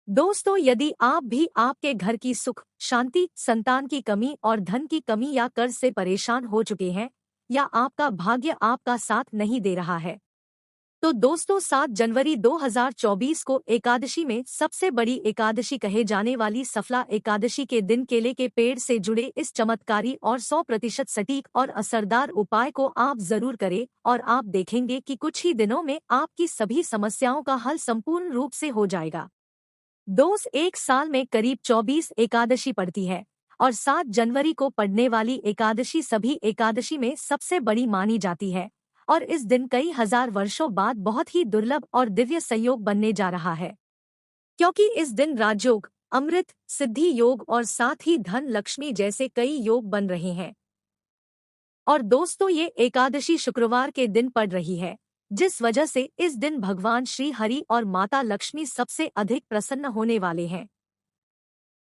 दोस्तों, यदि आप भी आपके घर की सुख, शांति, संतान की कमी और धन की कमी या कर्ज से परेशान हो चुके हैं, या आपका भाग्य आपका साथ नहीं दे रहा है, तो दोस्तों 7 जनवरी 2024 को एकादशी में सबसे बड़ी एकादशी कहे जाने वाली सफला एकादशी के दिन केले के पेड़ से जुड़े इस चमत्कारी और 100% सटीक और असरदार उपाय को आप जरूर करें और आप देखेंगे कि कुछ ही दिनों में आपकी सभी समस्याओं का हल संपूर्ण रूप से हो जाएगा। दोस्त, एक साल में करीब 24 एकादशी पड़ती है और 7 जनवरी को पड़ने वाली एकादशी सभी एकादशी में सबसे बड़ी मानी जाती है और इस दिन कई हजार वर्षों बाद बहुत ही दुर्लभ और दिव्य संयोग बनने जा रहा है, क्योंकि इस दिन राजयोग, अमृत, सिद्धि योग और साथ ही धन लक्ष्मी जैसे कई योग बन रहे हैं। और दोस्तों, ये एकादशी शुक्रवार के दिन पड़ रही है, जिस वजह से इस दिन भगवान श्री हरि और माता लक्ष्मी सबसे अधिक प्रसन्न होने वाले हैं।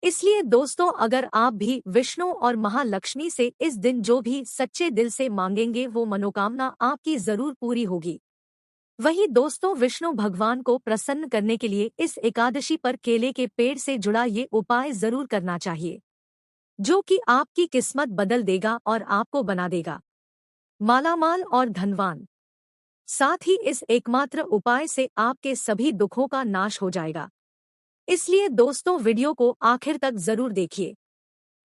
इसलिए दोस्तों, अगर आप भी विष्णु और महालक्ष्मी से इस दिन जो भी सच्चे दिल से मांगेंगे वो मनोकामना आपकी जरूर पूरी होगी। वहीं दोस्तों, विष्णु भगवान को प्रसन्न करने के लिए इस एकादशी पर केले के पेड़ से जुड़ा ये उपाय जरूर करना चाहिए, जो कि आपकी किस्मत बदल देगा और आपको बना देगा मालामाल और धनवान। साथ ही इस एकमात्र उपाय से आपके सभी दुखों का नाश हो जाएगा। इसलिए दोस्तों, वीडियो को आखिर तक जरूर देखिए।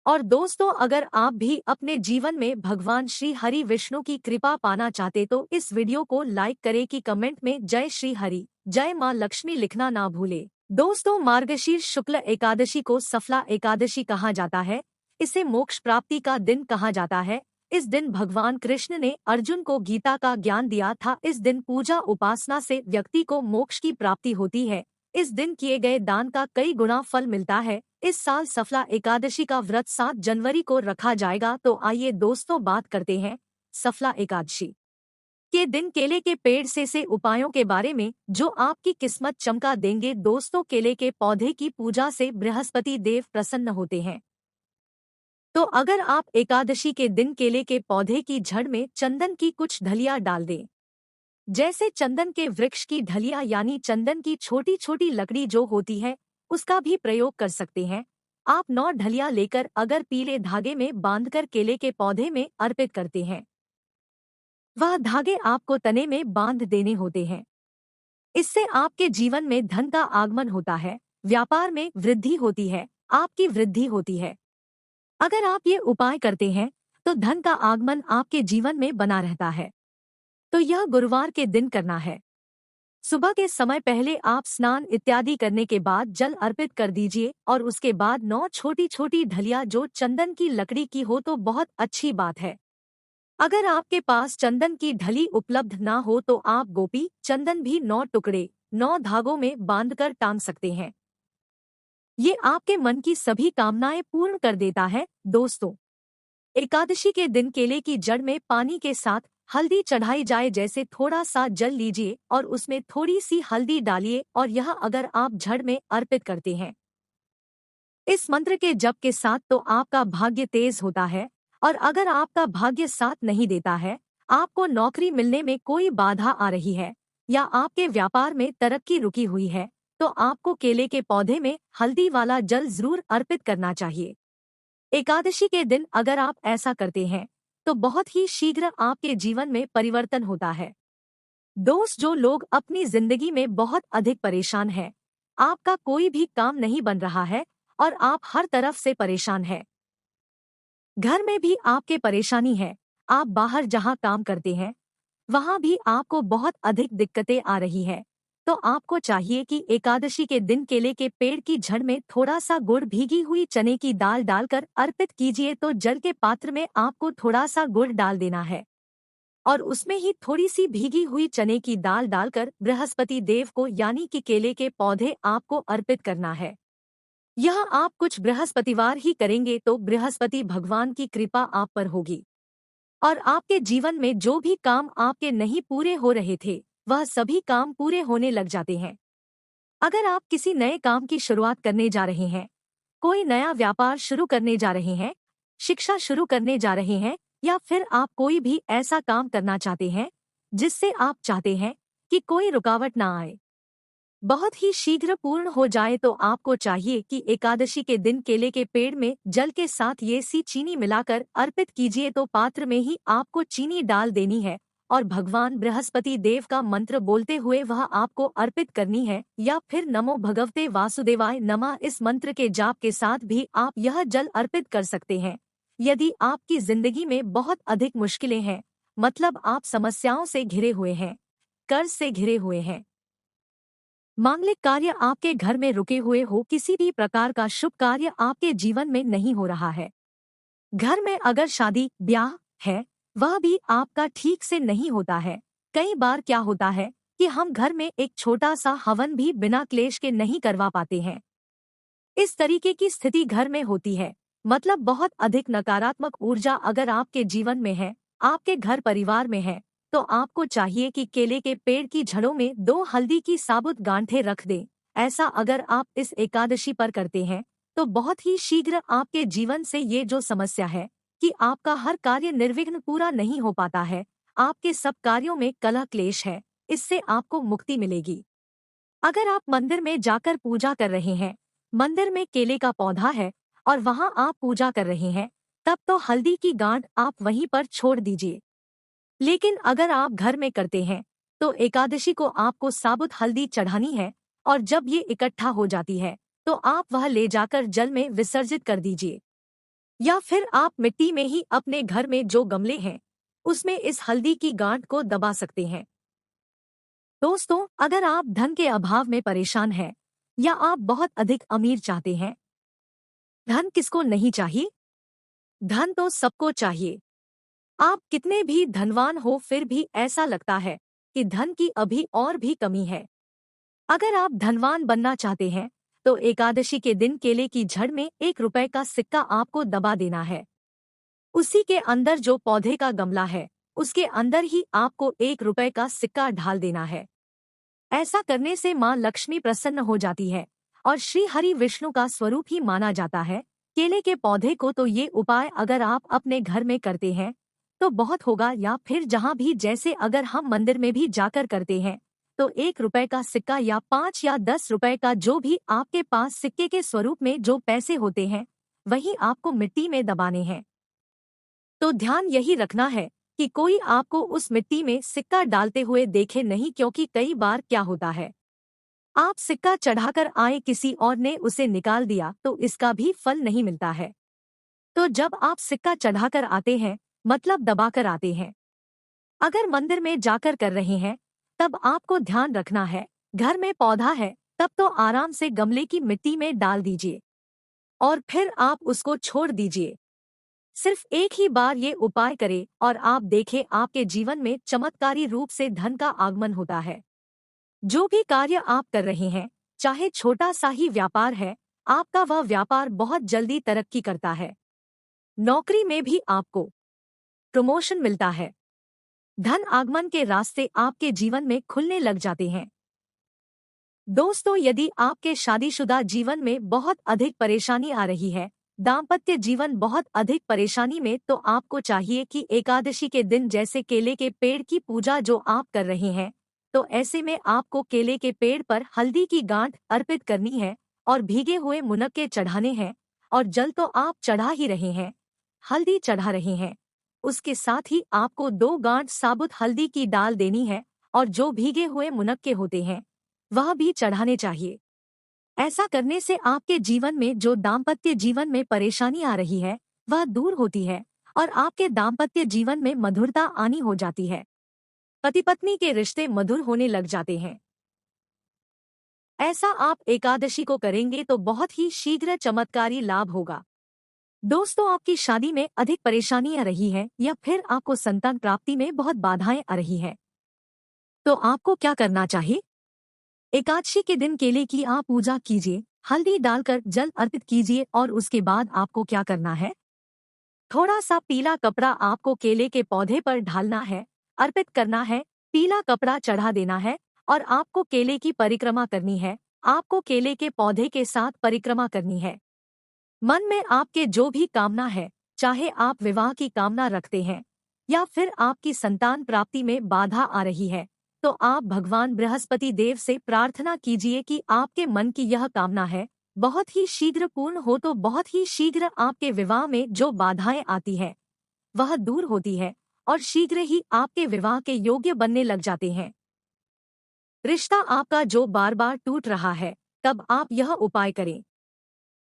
और दोस्तों, अगर आप भी अपने जीवन में भगवान श्री हरि विष्णु की कृपा पाना चाहते तो इस वीडियो को लाइक करें कि कमेंट में जय श्री हरि, जय मां लक्ष्मी लिखना ना भूले। दोस्तों, मार्गशीर्ष शुक्ल एकादशी को सफला एकादशी कहा जाता है। इसे मोक्ष प्राप्ति का दिन कहा जाता है। इस दिन भगवान कृष्ण ने अर्जुन को गीता का ज्ञान दिया था। इस दिन पूजा उपासना से व्यक्ति को मोक्ष की प्राप्ति होती है। इस दिन किए गए दान का कई गुना फल मिलता है। इस साल सफला एकादशी का व्रत 7 जनवरी को रखा जाएगा। तो आइए दोस्तों, बात करते हैं सफला एकादशी के दिन केले के पेड़ से उपायों के बारे में, जो आपकी किस्मत चमका देंगे। दोस्तों, केले के पौधे की पूजा से बृहस्पति देव प्रसन्न होते हैं। तो अगर आप एकादशी के दिन केले के पौधे की जड़ में चंदन की कुछ ढलियां डाल दें, जैसे चंदन के वृक्ष की ढलियां यानी चंदन की छोटी छोटी लकड़ी जो होती है, उसका भी प्रयोग कर सकते हैं। आप 9 ढलियां लेकर अगर पीले धागे में बांधकर केले के पौधे में अर्पित करते हैं, वह धागे आपको तने में बांध देने होते हैं। इससे आपके जीवन में धन का आगमन होता है, व्यापार में वृद्धि होती है, आपकी वृद्धि होती है। अगर आप ये उपाय करते हैं तो धन का आगमन आपके जीवन में बना रहता है। तो यह गुरुवार के दिन करना है। सुबह के समय पहले आप स्नान इत्यादि करने के बाद जल अर्पित कर दीजिए और उसके बाद 9 छोटी छोटी ढलियां जो चंदन की लकड़ी की हो तो बहुत अच्छी बात है। अगर आपके पास चंदन की ढली उपलब्ध ना हो तो आप गोपी चंदन भी 9 टुकड़े 9 धागों में बांधकर टांग सकते हैं। ये आपके मन की सभी कामनाएं पूर्ण कर देता है। दोस्तों, एकादशी के दिन केले की जड़ में पानी के साथ हल्दी चढ़ाई जाए। जैसे थोड़ा सा जल लीजिए और उसमें थोड़ी सी हल्दी डालिए और यह अगर आप जड़ में अर्पित करते हैं इस मंत्र के जप के साथ तो आपका भाग्य तेज होता है। और अगर आपका भाग्य साथ नहीं देता है, आपको नौकरी मिलने में कोई बाधा आ रही है या आपके व्यापार में तरक्की रुकी हुई है, तो आपको केले के पौधे में हल्दी वाला जल जरूर अर्पित करना चाहिए। एकादशी के दिन अगर आप ऐसा करते हैं तो बहुत ही शीघ्र आपके जीवन में परिवर्तन होता है। दोस्त, जो लोग अपनी जिंदगी में बहुत अधिक परेशान हैं, आपका कोई भी काम नहीं बन रहा है और आप हर तरफ से परेशान हैं, घर में भी आपके परेशानी है, आप बाहर जहां काम करते हैं वहां भी आपको बहुत अधिक दिक्कतें आ रही है, तो आपको चाहिए कि एकादशी के दिन केले के पेड़ की जड़ में थोड़ा सा गुड़, भीगी हुई चने की दाल डालकर अर्पित कीजिए। तो जल के पात्र में आपको थोड़ा सा गुड़ डाल देना है और उसमें ही थोड़ी सी भीगी हुई चने की दाल डालकर बृहस्पति देव को यानी कि केले के पौधे आपको अर्पित करना है। यह आप कुछ बृहस्पतिवार ही करेंगे तो बृहस्पति भगवान की कृपा आप पर होगी और आपके जीवन में जो भी काम आपके नहीं पूरे हो रहे थे वह सभी काम पूरे होने लग जाते हैं। अगर आप किसी नए काम की शुरुआत करने जा रहे हैं, कोई नया व्यापार शुरू करने जा रहे हैं, शिक्षा शुरू करने जा रहे हैं, या फिर आप कोई भी ऐसा काम करना चाहते हैं जिससे आप चाहते हैं कि कोई रुकावट ना आए, बहुत ही शीघ्र पूर्ण हो जाए तो आपको चाहिए कि एकादशी के दिन केले के पेड़ में जल के साथ ये सी चीनी मिलाकर अर्पित कीजिए। तो पात्र में ही आपको चीनी डाल देनी है और भगवान बृहस्पति देव का मंत्र बोलते हुए वह आपको अर्पित करनी है, या फिर नमो भगवते वासुदेवाय नमः इस मंत्र के जाप के साथ भी आप यह जल अर्पित कर सकते हैं। यदि आपकी जिंदगी में बहुत अधिक मुश्किलें हैं, मतलब आप समस्याओं से घिरे हुए हैं, कर्ज से घिरे हुए हैं, मांगलिक कार्य आपके घर में रुके हुए हो, किसी भी प्रकार का शुभ कार्य आपके जीवन में नहीं हो रहा है, घर में अगर शादी ब्याह है वह भी आपका ठीक से नहीं होता है। कई बार क्या होता है कि हम घर में एक छोटा सा हवन भी बिना क्लेश के नहीं करवा पाते हैं। इस तरीके की स्थिति घर में होती है, मतलब बहुत अधिक नकारात्मक ऊर्जा अगर आपके जीवन में है, आपके घर परिवार में है, तो आपको चाहिए कि केले के पेड़ की जड़ों में 2 हल्दी की साबुत गांठें रख दें। ऐसा अगर आप इस एकादशी पर करते हैं तो बहुत ही शीघ्र आपके जीवन से ये जो समस्या है कि आपका हर कार्य निर्विघ्न पूरा नहीं हो पाता है, आपके सब कार्यों में कलह क्लेश है, इससे आपको मुक्ति मिलेगी। अगर आप मंदिर में जाकर पूजा कर रहे हैं, मंदिर में केले का पौधा है और वहां आप पूजा कर रहे हैं, तब तो हल्दी की गांठ आप वहीं पर छोड़ दीजिए। लेकिन अगर आप घर में करते हैं तो एकादशी को आपको साबुत हल्दी चढ़ानी है और जब ये इकट्ठा हो जाती है तो आप वह ले जाकर जल में विसर्जित कर दीजिए, या फिर आप मिट्टी में ही अपने घर में जो गमले हैं उसमें इस हल्दी की गांठ को दबा सकते हैं। दोस्तों, अगर आप धन के अभाव में परेशान हैं या आप बहुत अधिक अमीर चाहते हैं, धन किसको नहीं चाहिए? धन तो सबको चाहिए। आप कितने भी धनवान हो फिर भी ऐसा लगता है कि धन की अभी और भी कमी है। अगर आप धनवान बनना चाहते हैं तो एकादशी के दिन केले की जड़ में 1 रुपए का सिक्का आपको दबा देना है। उसी के अंदर जो पौधे का गमला है उसके अंदर ही आपको 1 रुपए का सिक्का ढाल देना है। ऐसा करने से माँ लक्ष्मी प्रसन्न हो जाती है और श्री हरि विष्णु का स्वरूप ही माना जाता है केले के पौधे को। तो ये उपाय अगर आप अपने घर में करते हैं तो बहुत होगा, या फिर जहाँ भी, जैसे अगर हम मंदिर में भी जाकर करते हैं तो 1 रुपए का सिक्का या 5 या 10 रुपए का जो भी आपके पास सिक्के के स्वरूप में जो पैसे होते हैं वही आपको मिट्टी में दबाने हैं। तो ध्यान यही रखना है कि कोई आपको उस मिट्टी में सिक्का डालते हुए देखे नहीं, क्योंकि कई बार क्या होता है, आप सिक्का चढ़ाकर आए, किसी और ने उसे निकाल दिया तो इसका भी फल नहीं मिलता है। तो जब आप सिक्का चढ़ाकर आते हैं, मतलब दबाकर आते हैं, अगर मंदिर में जाकर कर रहे हैं, तब आपको ध्यान रखना है, घर में पौधा है तब तो आराम से गमले की मिट्टी में डाल दीजिए और फिर आप उसको छोड़ दीजिए। सिर्फ एक ही बार ये उपाय करें और आप देखें आपके जीवन में चमत्कारी रूप से धन का आगमन होता है। जो भी कार्य आप कर रहे हैं, चाहे छोटा सा ही व्यापार है, आपका वह व्यापार बहुत जल्दी तरक्की करता है। नौकरी में भी आपको प्रमोशन मिलता है। धन आगमन के रास्ते आपके जीवन में खुलने लग जाते हैं। दोस्तों, यदि आपके शादीशुदा जीवन में बहुत अधिक परेशानी आ रही है, दाम्पत्य जीवन बहुत अधिक परेशानी में, तो आपको चाहिए कि एकादशी के दिन जैसे केले के पेड़ की पूजा जो आप कर रहे हैं, तो ऐसे में आपको केले के पेड़ पर हल्दी की गांठ अर्पित करनी है और भीगे हुए मुनक्के चढ़ाने हैं, और जल तो आप चढ़ा ही रहे हैं, हल्दी चढ़ा रहे हैं, उसके साथ ही आपको 2 गांठ साबुत हल्दी की डाल देनी है और जो भीगे हुए मुनक्के होते हैं वह भी चढ़ाने चाहिए। ऐसा करने से आपके जीवन में जो दाम्पत्य जीवन में परेशानी आ रही है वह दूर होती है और आपके दाम्पत्य जीवन में मधुरता आनी हो जाती है। पति पत्नी के रिश्ते मधुर होने लग जाते हैं। ऐसा आप एकादशी को करेंगे तो बहुत ही शीघ्र चमत्कारी लाभ होगा। दोस्तों, आपकी शादी में अधिक परेशानी आ रही है या फिर आपको संतान प्राप्ति में बहुत बाधाएं आ रही है, तो आपको क्या करना चाहिए? एकादशी के दिन केले की आप पूजा कीजिए, हल्दी डालकर जल अर्पित कीजिए और उसके बाद आपको क्या करना है, थोड़ा सा पीला कपड़ा आपको केले के पौधे पर ढालना है, अर्पित करना है, पीला कपड़ा चढ़ा देना है और आपको केले की परिक्रमा करनी है। आपको केले के पौधे के साथ परिक्रमा करनी है। मन में आपके जो भी कामना है, चाहे आप विवाह की कामना रखते हैं या फिर आपकी संतान प्राप्ति में बाधा आ रही है, तो आप भगवान बृहस्पति देव से प्रार्थना कीजिए कि आपके मन की यह कामना है बहुत ही शीघ्र पूर्ण हो, तो बहुत ही शीघ्र आपके विवाह में जो बाधाएं आती है वह दूर होती है और शीघ्र ही आपके विवाह के योग्य बनने लग जाते हैं। रिश्ता आपका जो बार बार टूट रहा है, तब आप यह उपाय करें,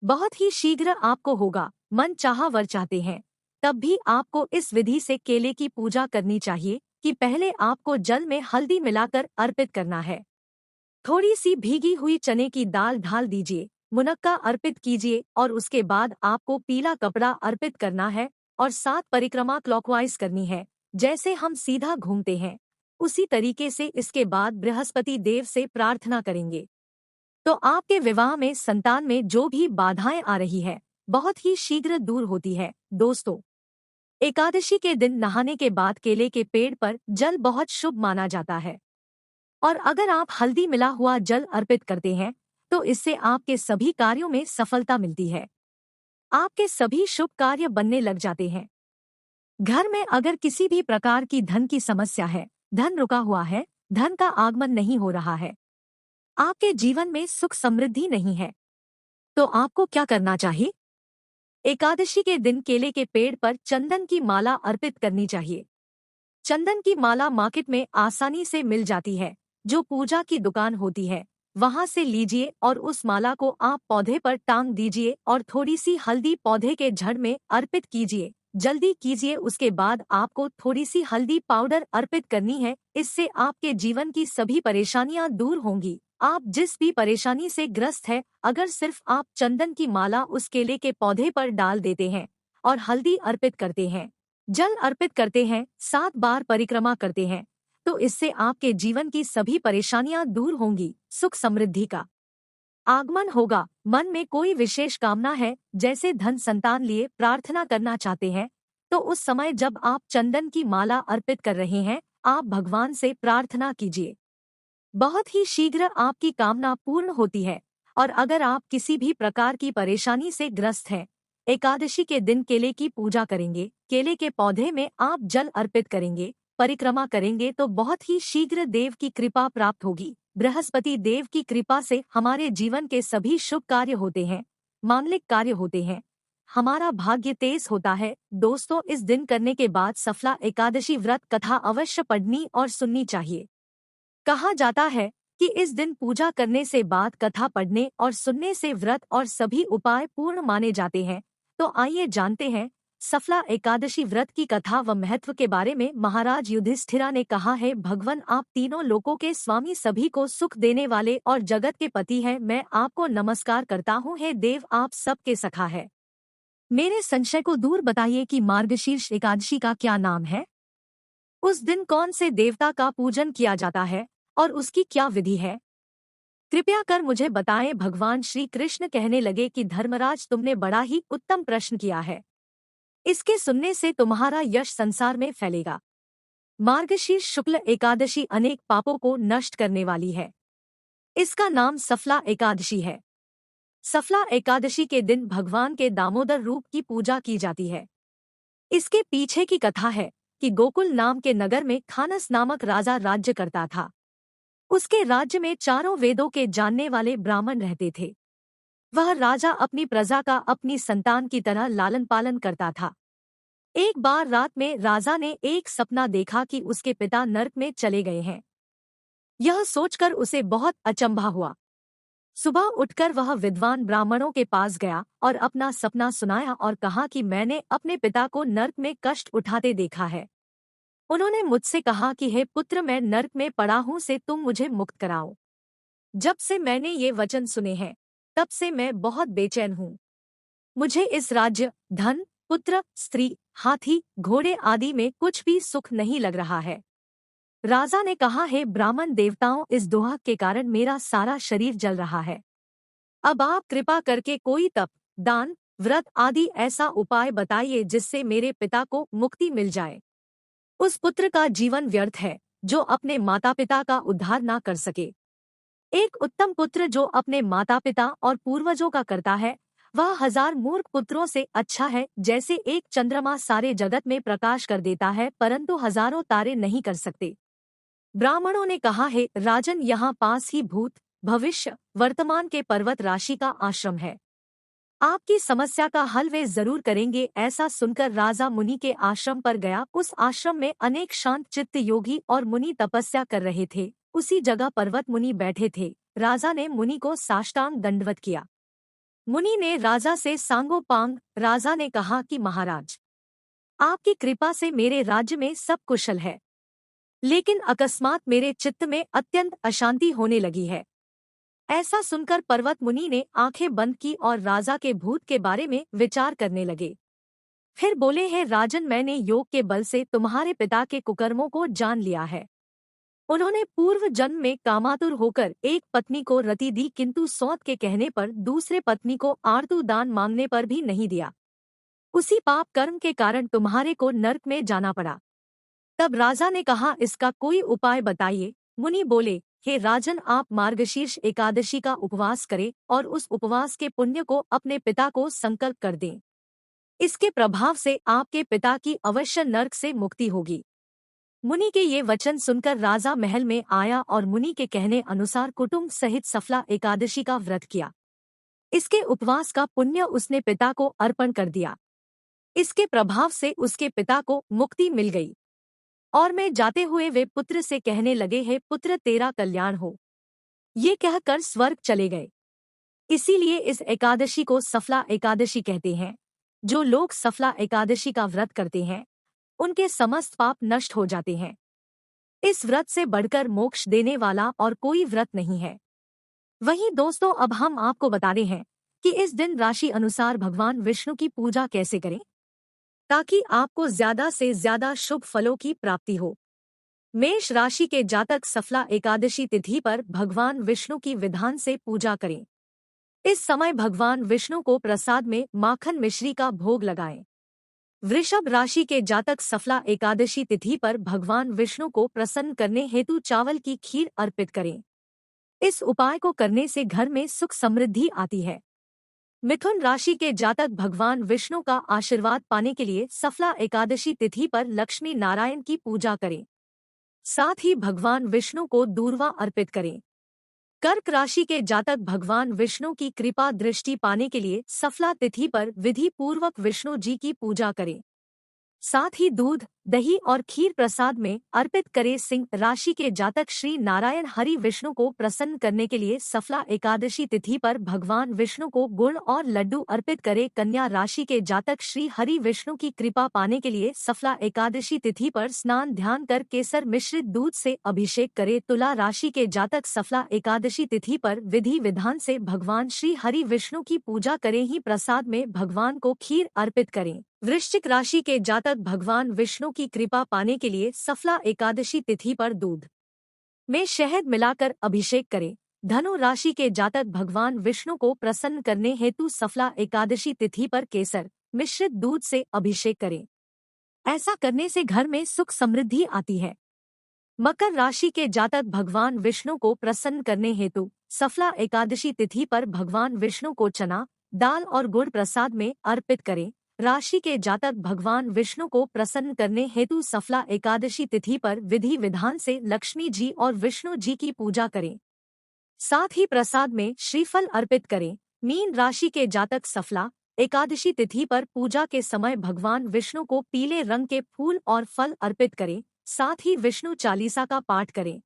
बहुत ही शीघ्र आपको होगा। मन चाहा वर चाहते हैं, तब भी आपको इस विधि से केले की पूजा करनी चाहिए कि पहले आपको जल में हल्दी मिलाकर अर्पित करना है। थोड़ी सी भीगी हुई चने की दाल ढाल दीजिए, मुनक्का अर्पित कीजिए और उसके बाद आपको पीला कपड़ा अर्पित करना है और 7 परिक्रमा क्लॉकवाइज करनी है। जैसे हम सीधा घूमते हैं उसी तरीके से इसके बाद बृहस्पति देव से प्रार्थना करेंगे, तो आपके विवाह में संतान में जो भी बाधाएं आ रही है बहुत ही शीघ्र दूर होती है। दोस्तों, एकादशी के दिन नहाने के बाद केले के पेड़ पर जल बहुत शुभ माना जाता है और अगर आप हल्दी मिला हुआ जल अर्पित करते हैं तो इससे आपके सभी कार्यों में सफलता मिलती है, आपके सभी शुभ कार्य बनने लग जाते हैं। घर में अगर किसी भी प्रकार की धन की समस्या है, धन रुका हुआ है, धन का आगमन नहीं हो रहा है, आपके जीवन में सुख समृद्धि नहीं है, तो आपको क्या करना चाहिए? एकादशी के दिन केले के पेड़ पर चंदन की माला अर्पित करनी चाहिए। चंदन की माला मार्केट में आसानी से मिल जाती है, जो पूजा की दुकान होती है वहां से लीजिए और उस माला को आप पौधे पर टांग दीजिए और थोड़ी सी हल्दी पौधे के जड़ में अर्पित कीजिए। जल्दी कीजिए, उसके बाद आपको थोड़ी सी हल्दी पाउडर अर्पित करनी है। इससे आपके जीवन की सभी परेशानियां दूर होंगी। आप जिस भी परेशानी से ग्रस्त है, अगर सिर्फ आप चंदन की माला उस केले के पौधे पर डाल देते हैं और हल्दी अर्पित करते हैं, जल अर्पित करते हैं, 7 बार परिक्रमा करते हैं, तो इससे आपके जीवन की सभी परेशानियां दूर होंगी, सुख समृद्धि का आगमन होगा। मन में कोई विशेष कामना है, जैसे धन संतान लिए प्रार्थना करना चाहते हैं, तो उस समय जब आप चंदन की माला अर्पित कर रहे हैं, आप भगवान से प्रार्थना कीजिए, बहुत ही शीघ्र आपकी कामना पूर्ण होती है। और अगर आप किसी भी प्रकार की परेशानी से ग्रस्त हैं, एकादशी के दिन केले की पूजा करेंगे, केले के पौधे में आप जल अर्पित करेंगे, परिक्रमा करेंगे, तो बहुत ही शीघ्र देव की कृपा प्राप्त होगी। बृहस्पति देव की कृपा से हमारे जीवन के सभी शुभ कार्य होते हैं, मांगलिक कार्य होते हैं, हमारा भाग्य तेज होता है। दोस्तों, इस दिन करने के बाद सफला एकादशी व्रत कथा अवश्य पढ़नी और सुननी चाहिए। कहा जाता है कि इस दिन पूजा करने से बाद कथा पढ़ने और सुनने से व्रत और सभी उपाय पूर्ण माने जाते हैं। तो आइए जानते हैं सफला एकादशी व्रत की कथा व महत्व के बारे में। महाराज युधिष्ठिरा ने कहा है, भगवान आप तीनों लोकों के स्वामी, सभी को सुख देने वाले और जगत के पति हैं। मैं आपको नमस्कार करता हूँ। हे देव, आप सबके सखा है। मेरे संशय को दूर बताइए कि मार्गशीर्ष एकादशी का क्या नाम है, उस दिन कौन से देवता का पूजन किया जाता है और उसकी क्या विधि है, कृपया कर मुझे बताएं। भगवान श्री कृष्ण कहने लगे कि धर्मराज, तुमने बड़ा ही उत्तम प्रश्न किया है, इसके सुनने से तुम्हारा यश संसार में फैलेगा। मार्गशीर्ष शुक्ल एकादशी अनेक पापों को नष्ट करने वाली है, इसका नाम सफला एकादशी है। सफला एकादशी के दिन भगवान के दामोदर रूप की पूजा की जाती है। इसके पीछे की कथा है कि गोकुल नाम के नगर में खानस नामक राजा राज्य करता था। उसके राज्य में चारों वेदों के जानने वाले ब्राह्मण रहते थे। वह राजा अपनी प्रजा का अपनी संतान की तरह लालन पालन करता था। एक बार रात में राजा ने एक सपना देखा कि उसके पिता नरक में चले गए हैं। यह सोचकर उसे बहुत अचंभा हुआ। सुबह उठकर वह विद्वान ब्राह्मणों के पास गया और अपना सपना सुनाया और कहा कि मैंने अपने पिता को नरक में कष्ट उठाते देखा है। उन्होंने मुझसे कहा कि हे पुत्र, मैं नरक में पड़ा हूँ, से तुम मुझे मुक्त कराओ। जब से मैंने ये वचन सुने हैं, तब से मैं बहुत बेचैन हूँ। मुझे इस राज्य, धन, पुत्र, स्त्री, हाथी, घोड़े आदि में कुछ भी सुख नहीं लग रहा है। राजा ने कहा, हे ब्राह्मण देवताओं, इस दोहा के कारण मेरा सारा शरीर जल रहा है। अब आप कृपा करके कोई तप, दान, व्रत आदि ऐसा उपाय बताइए जिससे मेरे पिता को मुक्ति मिल जाए। उस पुत्र का जीवन व्यर्थ है जो अपने माता पिता का उद्धार ना कर सके। एक उत्तम पुत्र जो अपने माता पिता और पूर्वजों का करता है, वह 1000 मूर्ख पुत्रों से अच्छा है। जैसे एक चंद्रमा सारे जगत में प्रकाश कर देता है, परंतु हजारों तारे नहीं कर सकते। ब्राह्मणों ने कहा है, राजन, यहाँ पास ही भूत, भविष्य, वर्तमान के पर्वत राशि का आश्रम है। आपकी समस्या का हल वे जरूर करेंगे। ऐसा सुनकर राजा मुनि के आश्रम पर गया। उस आश्रम में अनेक शांत चित्त योगी और मुनि तपस्या कर रहे थे। उसी जगह पर्वत मुनि बैठे थे। राजा ने मुनि को साष्टांग दंडवत किया। मुनि ने राजा से सांगोपांग। राजा ने कहा कि महाराज, आपकी कृपा से मेरे राज्य में सब कुशल है, लेकिन अकस्मात मेरे चित्त में अत्यंत अशांति होने लगी है। ऐसा सुनकर पर्वत मुनि ने आंखें बंद की और राजा के भूत के बारे में विचार करने लगे। फिर बोले हैं, राजन, मैंने योग के बल से तुम्हारे पिता के कुकर्मों को जान लिया है। उन्होंने पूर्व जन्म में कामातुर होकर एक पत्नी को रति दी, किंतु सौत के कहने पर दूसरे पत्नी को आर्तु दान मांगने पर भी नहीं दिया। उसी पाप कर्म के कारण तुम्हारे को नर्क में जाना पड़ा। तब राजा ने कहा, इसका कोई उपाय बताइए। मुनि बोले, हे राजन, आप मार्गशीर्ष एकादशी का उपवास करें और उस उपवास के पुण्य को अपने पिता को संकल्प कर दें। इसके प्रभाव से आपके पिता की अवश्य नर्क से मुक्ति होगी। मुनि के ये वचन सुनकर राजा महल में आया और मुनि के कहने अनुसार कुटुंब सहित सफला एकादशी का व्रत किया। इसके उपवास का पुण्य उसने पिता को अर्पण कर दिया। इसके प्रभाव से उसके पिता को मुक्ति मिल गई और में जाते हुए वे पुत्र से कहने लगे, हे पुत्र, तेरा कल्याण हो। ये कहकर स्वर्ग चले गए। इसीलिए इस एकादशी को सफला एकादशी कहते हैं। जो लोग सफला एकादशी का व्रत करते हैं उनके समस्त पाप नष्ट हो जाते हैं। इस व्रत से बढ़कर मोक्ष देने वाला और कोई व्रत नहीं है। वहीं दोस्तों, अब हम आपको बता रहे हैं कि इस दिन राशि अनुसार भगवान विष्णु की पूजा कैसे करें ताकि आपको ज्यादा से ज्यादा शुभ फलों की प्राप्ति हो। मेष राशि के जातक सफला एकादशी तिथि पर भगवान विष्णु की विधान से पूजा करें। इस समय भगवान विष्णु को प्रसाद में माखन मिश्री का भोग लगाएं। वृषभ राशि के जातक सफला एकादशी तिथि पर भगवान विष्णु को प्रसन्न करने हेतु चावल की खीर अर्पित करें। इस उपाय को करने से घर में सुख समृद्धि आती है। मिथुन राशि के जातक भगवान विष्णु का आशीर्वाद पाने के लिए सफला एकादशी तिथि पर लक्ष्मी नारायण की पूजा करें। साथ ही भगवान विष्णु को दूर्वा अर्पित करें। कर्क राशि के जातक भगवान विष्णु की कृपा दृष्टि पाने के लिए सफला तिथि पर विधि पूर्वक विष्णु जी की पूजा करें। साथ ही दूध, दही और खीर प्रसाद में अर्पित करें। सिंह राशि के जातक श्री नारायण हरि विष्णु को प्रसन्न करने के लिए सफला एकादशी तिथि पर भगवान विष्णु को गुड़ और लड्डू अर्पित करें। कन्या राशि के जातक श्री हरि विष्णु की कृपा पाने के लिए सफला एकादशी तिथि पर स्नान ध्यान कर केसर मिश्रित दूध से अभिषेक करें। तुला राशि के जातक सफला एकादशी तिथि पर विधि विधान से भगवान श्री हरि विष्णु की पूजा करें ही प्रसाद में भगवान को खीर अर्पित करें। वृश्चिक राशि के जातक भगवान विष्णु की कृपा पाने के लिए सफला एकादशी तिथि पर दूध में शहद मिलाकर अभिषेक करें। धनु राशि के जातक भगवान विष्णु को प्रसन्न करने हेतु सफला एकादशी तिथि पर केसर मिश्रित दूध से अभिषेक करें। ऐसा करने से घर में सुख समृद्धि आती है। मकर राशि के जातक भगवान विष्णु को प्रसन्न करने हेतु सफला एकादशी तिथि पर भगवान विष्णु को चना, दाल और गुड़ प्रसाद में अर्पित करें। राशि के जातक भगवान विष्णु को प्रसन्न करने हेतु सफला एकादशी तिथि पर विधि विधान से लक्ष्मी जी और विष्णु जी की पूजा करें। साथ ही प्रसाद में श्रीफल अर्पित करें। मीन राशि के जातक सफला एकादशी तिथि पर पूजा के समय भगवान विष्णु को पीले रंग के फूल और फल अर्पित करें। साथ ही विष्णु चालीसा का पाठ करें।